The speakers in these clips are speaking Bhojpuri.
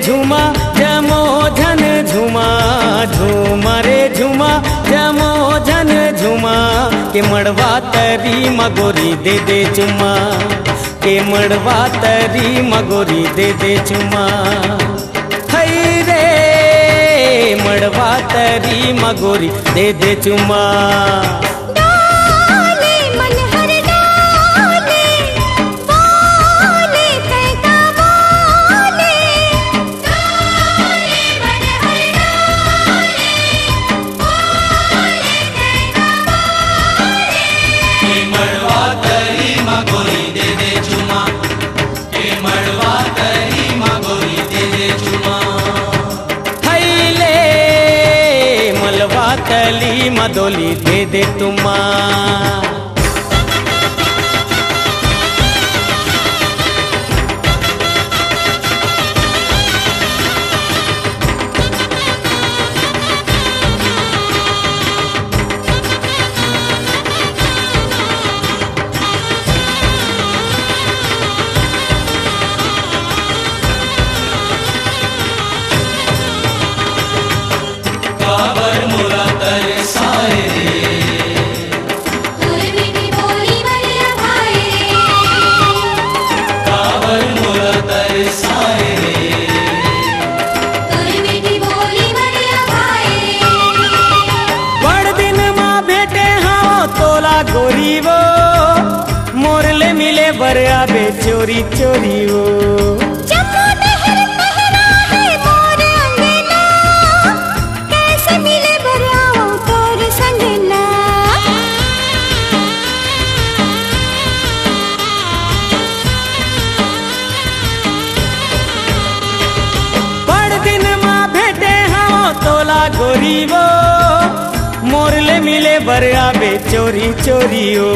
झूमा जमो झन झूमा, झूमा रे झूमा जमो झन झूमा। के मड़वा तरी मगोरी दे दे चुमा, के मड़वा तरी मगोरी दे दे चुमा। हई रे मड़वा तरी मगोरी दे दे चुमा। तली मदोली दे दे तुमा। गोरी वो मोरले मिले बरिया बे चोरी चोरी वो। जम्मू नहर पहरा है मोर अंगना, कैसे मिले बरिया वो तोर संगना। बड़ दिन माँ भेटे हाँ तोला गोरी वो मोरले मिले बरिया बे चोरी चोरी ओ।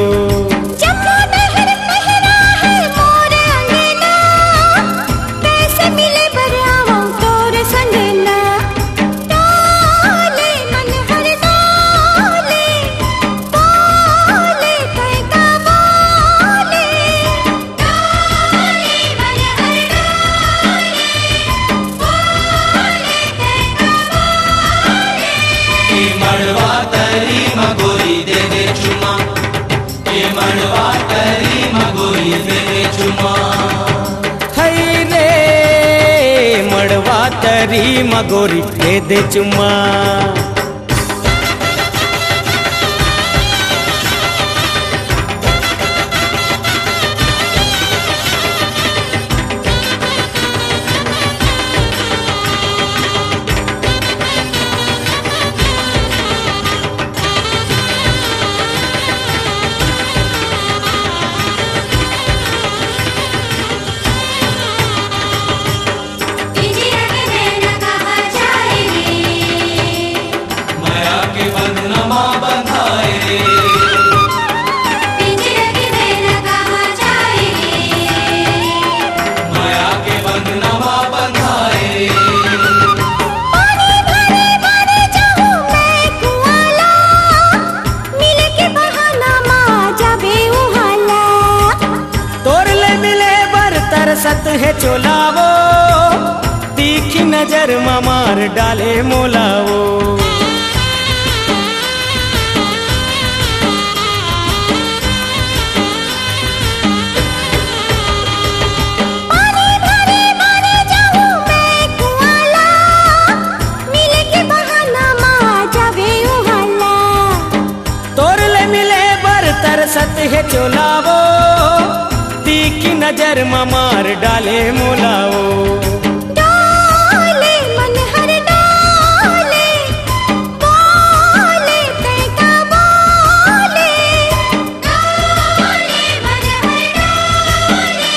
जम्मू नहर पहरा है मोर अंगना, कैसे मिले बरिया वो तोर संगना। डोले मन हर डोले, बोले कैका बोले। डोले मन हर डोले, बोले कैका बोले। मड़वा तरी मगोरी दे दे चुमा, ये मड़वा तरी मगोरी दे दे चुमा। हई रे मड़वा तरी मगोरी दे दे चुमा। सत है चोलावो तीखी नजर मार डाले मोलावो। तोरले मिले बर तरसत है चोलावो तीखी नजर मार डाले मोलाओ। डोले मन हर डोले, बोले कैका बोले। डोले मन हर डोले,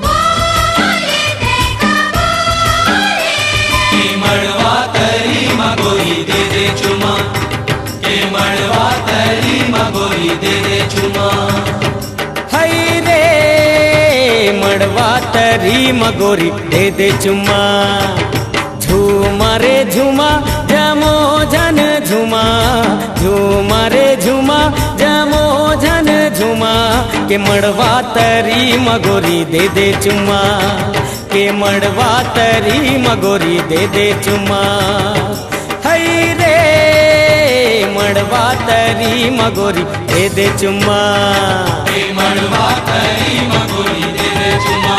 बोले कैका बोले। ये मड़वा तरी मगोरी दे दे चुमा, ये मड़वा तरी मगोरी दे दे चुमा। मड़वा तरी मगोरी दे दे चुमा। झूमा रे झूमा जमो झन झूमा, झूमा रे झूमा जमो झन झूमा। के मड़वा तरी मगोरी दे दे चुमा, के मड़वा तरी मगोरी दे दे चुमा हई रे मड़वा तरी मगोरी दे दे चुमा के मड़वा तरी मगोरी दे दे चुमा